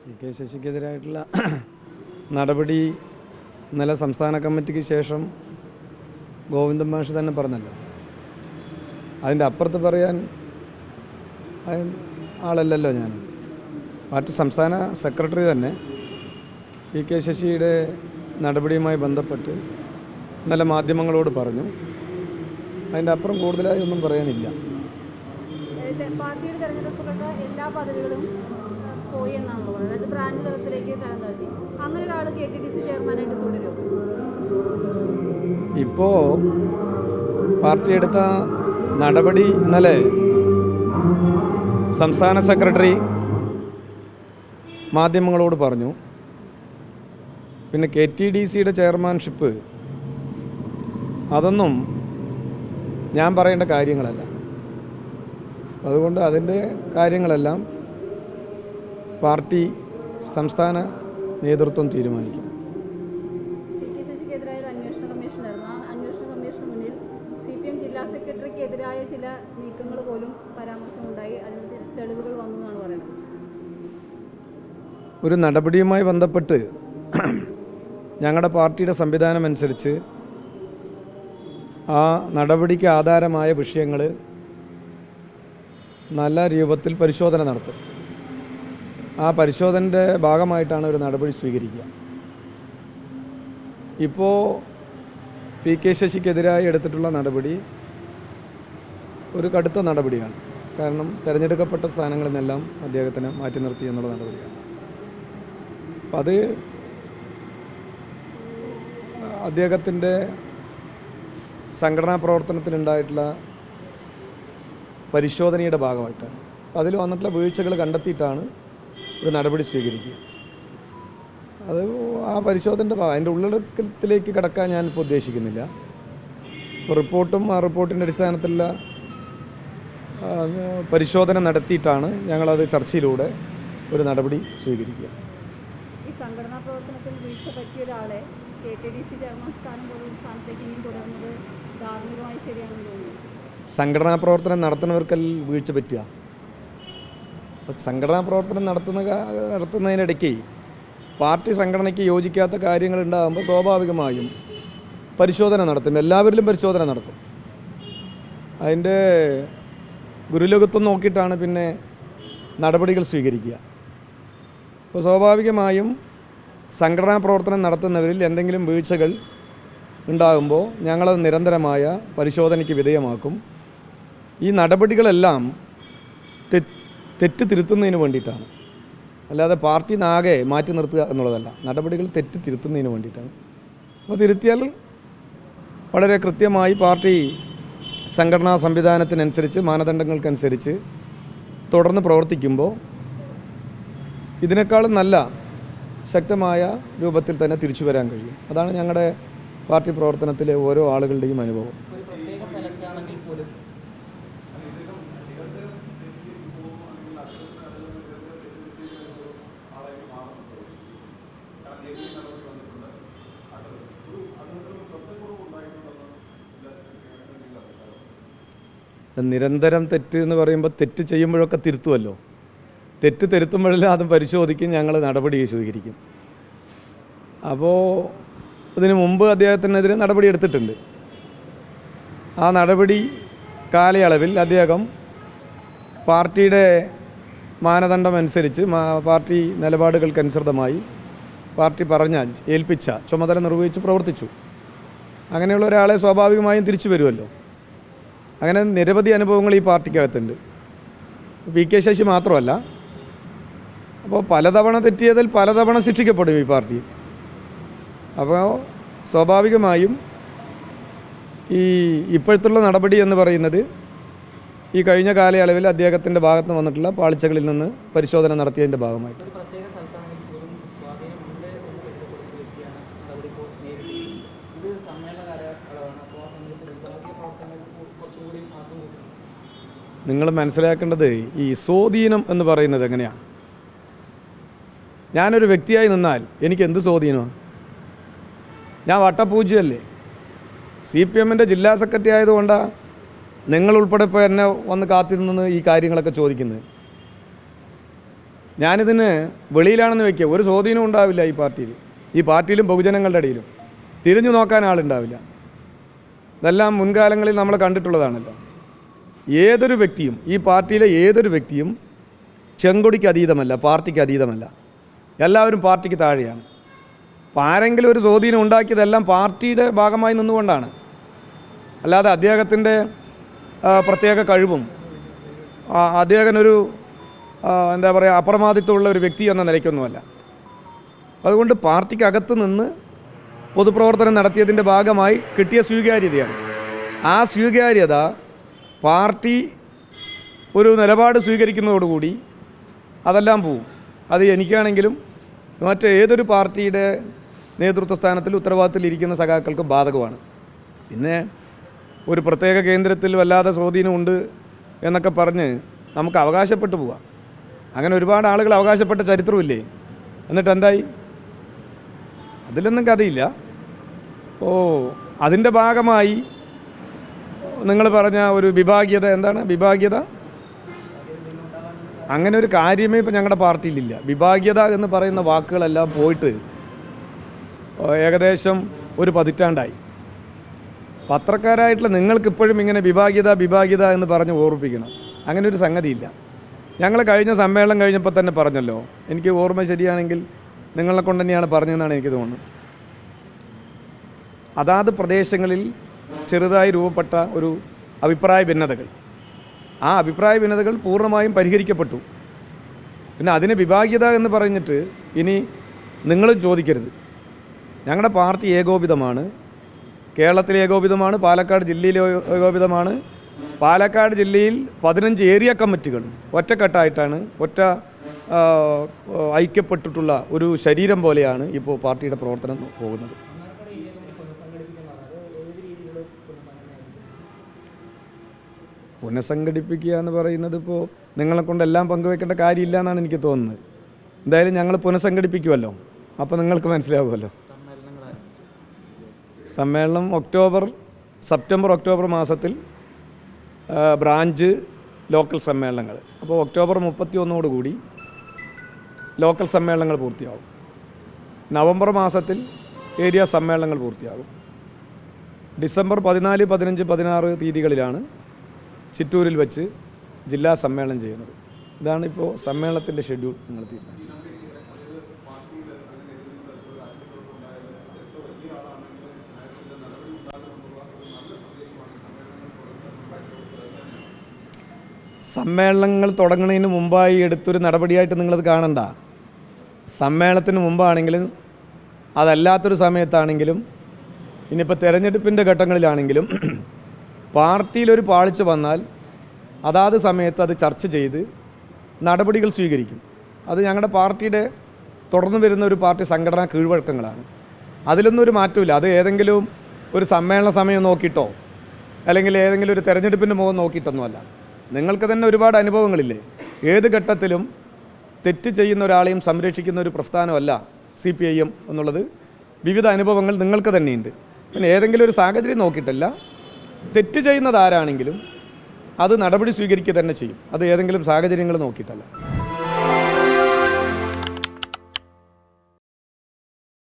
K ശശിക്കെതിരായിട്ടുള്ള നടപടി ഇന്നലെ സംസ്ഥാന കമ്മിറ്റിക്ക് ശേഷം ഗോവിന്ദൻ മാഷ് തന്നെ പറഞ്ഞല്ലോ. അതിൻ്റെ അപ്പുറത്ത് പറയാൻ ആളല്ലല്ലോ ഞാൻ. പാർട്ടി സംസ്ഥാന സെക്രട്ടറി തന്നെ കെ ശശിയുടെ നടപടിയുമായി ബന്ധപ്പെട്ട് ഇന്നലെ മാധ്യമങ്ങളോട് പറഞ്ഞു. അതിൻ്റെ അപ്പുറം കൂടുതലായി ഒന്നും പറയാനില്ല. പാർട്ടിയുടെ തെരഞ്ഞെടുപ്പുകളുടെ എല്ലാ പദവികളും പോയി എന്നാണല്ലോ പറയുന്നത്. അതായത് ബ്രാഞ്ച് തലത്തിലേക്ക് തരം താഴ്ത്തി. അങ്ങനെ ഒരാൾ KTDC ചെയർമാനായിട്ട് തുടരും. ഇപ്പോൾ പാർട്ടി എടുത്ത നടപടി ഇന്നലെ സംസ്ഥാന സെക്രട്ടറി മാധ്യമങ്ങളോട് പറഞ്ഞു. പിന്നെ KTDCയുടെ ചെയർമാൻഷിപ്പ് അതൊന്നും ഞാൻ പറയേണ്ട കാര്യങ്ങളല്ല. അതുകൊണ്ട് അതിൻ്റെ കാര്യങ്ങളെല്ലാം പാർട്ടി സംസ്ഥാന നേതൃത്വം തീരുമാനിക്കും. ശശിക്കെതിരായ ഒരു അന്വേഷണ കമ്മീഷനായിരുന്നു. ആ അന്വേഷണ കമ്മീഷന് മുന്നിൽ CPM ജില്ലാ സെക്രട്ടറിക്കെതിരായ ചില നീക്കങ്ങൾ പോലും പരാമർശമുണ്ടായി. അതിന് തെളിവുകൾ വന്നു എന്നാണ് പറയുന്നത്. ഒരു നടപടിയുമായി ബന്ധപ്പെട്ട് ഞങ്ങളുടെ പാർട്ടിയുടെ സംവിധാനം അനുസരിച്ച് ആ നടപടിക്ക് ആധാരമായ വിഷയങ്ങൾ നല്ല രൂപത്തിൽ പരിശോധന നടത്തും. ആ പരിശോധനയുടെ ഭാഗമായിട്ടാണ് ഒരു നടപടി സ്വീകരിക്കുക. ഇപ്പോൾ കെ ശശിക്കെതിരായി എടുത്തിട്ടുള്ള നടപടി ഒരു കടുത്ത നടപടിയാണ്. കാരണം തിരഞ്ഞെടുക്കപ്പെട്ട സ്ഥാനങ്ങളിൽ നിന്നെല്ലാം അദ്ദേഹത്തിനെ മാറ്റി നിർത്തി എന്നുള്ള നടപടിയാണ്. അപ്പം അത് അദ്ദേഹത്തിൻ്റെ സംഘടനാ പ്രവർത്തനത്തിലുണ്ടായിട്ടുള്ള പരിശോധനയുടെ ഭാഗമായിട്ടാണ്. അതിൽ വന്നിട്ടുള്ള വീഴ്ചകൾ കണ്ടെത്തിയിട്ടാണ് ഒരു നടപടി സ്വീകരിക്കുക. അത് ആ പരിശോധനയുടെ ഭാഗം, അതിൻ്റെ ഉള്ളടക്കത്തിലേക്ക് കടക്കാൻ ഞാനിപ്പോൾ ഉദ്ദേശിക്കുന്നില്ല. ഇപ്പോൾ റിപ്പോർട്ടും ആ റിപ്പോർട്ടിൻ്റെ അടിസ്ഥാനത്തിലുള്ള പരിശോധന നടത്തിയിട്ടാണ് ഞങ്ങളത് ചർച്ചയിലൂടെ ഒരു നടപടി സ്വീകരിക്കുക. ഈ സംഘടനാ പ്രവർത്തനത്തിൽ വീഴ്ച പറ്റിയ ഒരാളെ KTDC ചെയർമാൻ സ്ഥാനം പോലുള്ള സ്ഥാനത്തേക്ക് ഇനിയും തുടരുന്നത് ധാർമ്മികമായി ശരിയാണെന്ന് തോന്നുന്നു. സംഘടനാ പ്രവർത്തനം നടത്തുന്നവർക്കല്ല വീഴ്ച പറ്റുക. അപ്പോൾ സംഘടനാ പ്രവർത്തനം നടത്തുന്നതിനിടയ്ക്ക് പാർട്ടി സംഘടനയ്ക്ക് യോജിക്കാത്ത കാര്യങ്ങൾ ഉണ്ടാകുമ്പോൾ സ്വാഭാവികമായും പരിശോധന നടത്തും. എല്ലാവരിലും പരിശോധന നടത്തും. അതിൻ്റെ ഗുരുലകത്വം നോക്കിയിട്ടാണ് പിന്നെ നടപടികൾ സ്വീകരിക്കുക. അപ്പോൾ സ്വാഭാവികമായും സംഘടനാ പ്രവർത്തനം നടത്തുന്നവരിൽ എന്തെങ്കിലും വീഴ്ചകൾ ഉണ്ടാകുമ്പോൾ ഞങ്ങളത് നിരന്തരമായ പരിശോധനയ്ക്ക് വിധേയമാക്കും. ഈ നടപടികളെല്ലാം തെറ്റ് തിരുത്തുന്നതിന് വേണ്ടിയിട്ടാണ്, അല്ലാതെ പാർട്ടി നാകെ മാറ്റി നിർത്തുക എന്നുള്ളതല്ല. നടപടികൾ തെറ്റ് തിരുത്തുന്നതിന് വേണ്ടിയിട്ടാണ്. അപ്പോൾ തിരുത്തിയാൽ വളരെ കൃത്യമായി പാർട്ടി സംഘടനാ സംവിധാനത്തിനനുസരിച്ച് മാനദണ്ഡങ്ങൾക്കനുസരിച്ച് തുടർന്ന് പ്രവർത്തിക്കുമ്പോൾ ഇതിനേക്കാളും നല്ല ശക്തമായ രൂപത്തിൽ തന്നെ തിരിച്ചു വരാൻ കഴിയും. അതാണ് ഞങ്ങളുടെ പാർട്ടി പ്രവർത്തനത്തിലെ ഓരോ ആളുകളുടെയും അനുഭവം. നിരന്തരം തെറ്റ് എന്ന് പറയുമ്പോൾ തെറ്റ് ചെയ്യുമ്പോഴൊക്കെ തിരുത്തുമല്ലോ. തെറ്റ് തിരുത്തുമ്പോഴെല്ലാം അതും പരിശോധിക്കും, ഞങ്ങൾ നടപടി സ്വീകരിക്കും. അപ്പോൾ ഇതിനു മുമ്പ് അദ്ദേഹത്തിനെതിരെ നടപടി എടുത്തിട്ടുണ്ട്. ആ നടപടി കാലയളവിൽ അദ്ദേഹം പാർട്ടിയുടെ മാനദണ്ഡം അനുസരിച്ച് പാർട്ടി നിലപാടുകൾക്കനുസൃതമായി പാർട്ടി ഏൽപ്പിച്ച ചുമതല നിർവഹിച്ച് പ്രവർത്തിച്ചു. അങ്ങനെയുള്ള ഒരാളെ സ്വാഭാവികമായും തിരിച്ചു വരുമല്ലോ. അങ്ങനെ നിരവധി അനുഭവങ്ങൾ ഈ പാർട്ടിക്കകത്തുണ്ട്. കെ ശശി മാത്രമല്ല. അപ്പോൾ പലതവണ തെറ്റിയതിൽ പലതവണ ശിക്ഷിക്കപ്പെടും ഈ പാർട്ടി. അപ്പോൾ സ്വാഭാവികമായും ഇപ്പോഴത്തുള്ള നടപടി എന്ന് പറയുന്നത് ഈ കഴിഞ്ഞ കാലയളവിൽ അദ്ദേഹത്തിൻ്റെ ഭാഗത്ത് നിന്ന് വന്നിട്ടുള്ള പാളിച്ചകളിൽ നിന്ന് പരിശോധന നടത്തിയതിൻ്റെ ഭാഗമായിട്ട്. നിങ്ങൾ മനസ്സിലാക്കേണ്ടത് ഈ സ്വാധീനം എന്ന് പറയുന്നത് എങ്ങനെയാണ്. ഞാനൊരു വ്യക്തിയായി നിന്നാൽ എനിക്ക് എന്ത് സ്വാധീനമാണ്? ഞാൻ വട്ടപൂജ്യമല്ലേ. CPMൻ്റെ ജില്ലാ സെക്രട്ടറി ആയതുകൊണ്ടാണ് നിങ്ങളുൾപ്പെടെ ഇപ്പോൾ എന്നെ വന്ന് കാത്തിരുന്ന് ഈ കാര്യങ്ങളൊക്കെ ചോദിക്കുന്നത്. ഞാനിതിന് വെളിയിലാണെന്ന് വയ്ക്കുക, ഒരു സ്വാധീനവും ഉണ്ടാവില്ല ഈ പാർട്ടിയിലും ബഹുജനങ്ങളുടെ ഇടയിലും തിരിഞ്ഞു നോക്കാൻ ആളുണ്ടാവില്ല. ഇതെല്ലാം മുൻകാലങ്ങളിൽ നമ്മൾ കണ്ടിട്ടുള്ളതാണല്ലോ. ഏതൊരു വ്യക്തിയും, ഈ പാർട്ടിയിലെ ഏതൊരു വ്യക്തിയും ചെങ്കൊടിക്ക് അതീതമല്ല, പാർട്ടിക്ക് അതീതമല്ല. എല്ലാവരും പാർട്ടിക്ക് താഴെയാണ്. അപ്പോൾ ആരെങ്കിലും ഒരു സ്വാധീനം ഉണ്ടാക്കിയതെല്ലാം പാർട്ടിയുടെ ഭാഗമായി നിന്നുകൊണ്ടാണ്. അല്ലാതെ അദ്ദേഹത്തിൻ്റെ പ്രത്യേക കഴിവും അദ്ദേഹത്തിനൊരു എന്താ പറയുക അപ്രമാദിത്വമുള്ള ഒരു വ്യക്തി എന്ന നിലയ്ക്കൊന്നുമല്ല. അതുകൊണ്ട് പാർട്ടിക്കകത്ത് നിന്ന് പൊതുപ്രവർത്തനം നടത്തിയതിൻ്റെ ഭാഗമായി കിട്ടിയ സ്വീകാര്യതയാണ്. ആ സ്വീകാര്യത പാർട്ടി ഒരു നിലപാട് സ്വീകരിക്കുന്നതോടുകൂടി അതെല്ലാം പോവും. അത് എനിക്കാണെങ്കിലും മറ്റേതൊരു പാർട്ടിയുടെ നേതൃത്വ സ്ഥാനത്തിൽ ഉത്തരവാദിത്തത്തിൽ ഇരിക്കുന്ന സഖാക്കൾക്ക് ബാധകമാണ്. പിന്നെ ഒരു പ്രത്യേക കേന്ദ്രത്തിൽ വല്ലാതെ സ്വാധീനമുണ്ട് എന്നൊക്കെ പറഞ്ഞ് നമുക്ക് അവകാശപ്പെട്ടു പോവാം. അങ്ങനെ ഒരുപാട് ആളുകൾ അവകാശപ്പെട്ട ചരിത്രമില്ലേ? എന്നിട്ട് എന്തായി? അതിലൊന്നും കഥയില്ല. അതിൻ്റെ ഭാഗമായി നിങ്ങൾ പറഞ്ഞ ഒരു വിഭാഗീയത, എന്താണ് വിഭാഗീയത? അങ്ങനെ ഒരു കാര്യമേ ഇപ്പോൾ ഞങ്ങളുടെ പാർട്ടിയിലില്ല. വിഭാഗീയത എന്ന് പറയുന്ന വാക്കുകളെല്ലാം പോയിട്ട് ഏകദേശം ഒരു പതിറ്റാണ്ടായി. പത്രക്കാരായിട്ടുള്ള നിങ്ങൾക്കിപ്പോഴും ഇങ്ങനെ വിഭാഗീയത എന്ന് പറഞ്ഞ് ഓർമ്മിപ്പിക്കണം. അങ്ങനെ ഒരു സംഗതിയില്ല. ഞങ്ങൾ കഴിഞ്ഞ സമ്മേളനം കഴിഞ്ഞപ്പോൾ തന്നെ പറഞ്ഞല്ലോ, എനിക്ക് ഓർമ്മ ശരിയാണെങ്കിൽ നിങ്ങളെ കൊണ്ട് തന്നെയാണ് പറഞ്ഞതെന്നാണ് എനിക്ക് തോന്നുന്നത്. അതാത് പ്രദേശങ്ങളിൽ ചെറുതായി രൂപപ്പെട്ട ഒരു അഭിപ്രായ ഭിന്നതകൾ, ആ അഭിപ്രായ ഭിന്നതകൾ പൂർണ്ണമായും പരിഹരിക്കപ്പെട്ടു. പിന്നെ അതിന് വിഭാഗീയത എന്ന് പറഞ്ഞിട്ട് ഇനി നിങ്ങൾ ചോദിക്കരുത്. ഞങ്ങളുടെ പാർട്ടി ഏകോപിതമാണ്, കേരളത്തിലെ ഏകോപിതമാണ്, പാലക്കാട് ജില്ലയിലെ ഏകോപിതമാണ്. പാലക്കാട് ജില്ലയിൽ 15 ഏരിയ കമ്മിറ്റികളും ഒറ്റക്കെട്ടായിട്ടാണ്, ഐക്യപ്പെട്ടിട്ടുള്ള ഒരു ശരീരം പോലെയാണ് ഇപ്പോൾ പാർട്ടിയുടെ പ്രവർത്തനം പോകുന്നത്. പുനഃസംഘടിപ്പിക്കുക എന്ന് പറയുന്നത് ഇപ്പോൾ നിങ്ങളെ കൊണ്ടെല്ലാം പങ്കുവെക്കേണ്ട കാര്യമില്ല എന്നാണ് എനിക്ക് തോന്നുന്നത്. എന്തായാലും ഞങ്ങൾ പുനഃസംഘടിപ്പിക്കുമല്ലോ, അപ്പോൾ നിങ്ങൾക്ക് മനസ്സിലാവുമല്ലോ. സമ്മേളനം സെപ്റ്റംബർ ഒക്ടോബർ മാസത്തിൽ ബ്രാഞ്ച് ലോക്കൽ സമ്മേളനങ്ങൾ. അപ്പോൾ ഒക്ടോബർ 31 ലോക്കൽ സമ്മേളനങ്ങൾ പൂർത്തിയാകും. നവംബർ മാസത്തിൽ ഏരിയ സമ്മേളനങ്ങൾ പൂർത്തിയാകും. ഡിസംബർ 14, 15, 16 തീയതികളിലാണ് ചിറ്റൂരിൽ വെച്ച് ജില്ലാ സമ്മേളനം ചെയ്യുന്നത്. ഇതാണ് ഇപ്പോൾ സമ്മേളനത്തിൻ്റെ ഷെഡ്യൂൾ നിങ്ങൾ തീരുമാനിച്ചത്. സമ്മേളനങ്ങൾ തുടങ്ങുന്നതിന് മുമ്പായി എടുത്തൊരു നടപടിയായിട്ട് നിങ്ങളത് കാണണ്ട. സമ്മേളനത്തിന് മുമ്പാണെങ്കിലും അതല്ലാത്തൊരു സമയത്താണെങ്കിലും ഇനിയിപ്പോൾ തെരഞ്ഞെടുപ്പിൻ്റെ ഘട്ടങ്ങളിലാണെങ്കിലും പാർട്ടിയിലൊരു പാളിച്ച വന്നാൽ അതാത് സമയത്ത് അത് ചർച്ച ചെയ്ത് നടപടികൾ സ്വീകരിക്കും. അത് ഞങ്ങളുടെ പാർട്ടിയുടെ തുടർന്ന് വരുന്ന ഒരു പാർട്ടി സംഘടനാ കീഴ്വഴക്കങ്ങളാണ്. അതിലൊന്നും ഒരു മാറ്റമില്ല. അത് ഏതെങ്കിലും ഒരു സമ്മേളന സമയം നോക്കിയിട്ടോ അല്ലെങ്കിൽ ഏതെങ്കിലും ഒരു തെരഞ്ഞെടുപ്പിൻ്റെ മുഖം നോക്കിയിട്ടൊന്നുമല്ല. നിങ്ങൾക്ക് തന്നെ ഒരുപാട് അനുഭവങ്ങളില്ലേ? ഏത് ഘട്ടത്തിലും തെറ്റ് ചെയ്യുന്ന ഒരാളെയും സംരക്ഷിക്കുന്ന ഒരു പ്രസ്ഥാനമല്ല CPIM എന്നുള്ളത്. വിവിധ അനുഭവങ്ങൾ നിങ്ങൾക്ക് തന്നെയുണ്ട്. പിന്നെ ഏതെങ്കിലും ഒരു സാഹചര്യം നോക്കിയിട്ടല്ല, തെറ്റ് ചെയ്യുന്നത് ആരാണെങ്കിലും അത് നടപടി സ്വീകരിക്കുക തന്നെ ചെയ്യും. അത് ഏതെങ്കിലും സാഹചര്യങ്ങൾ നോക്കിയിട്ടല്ല.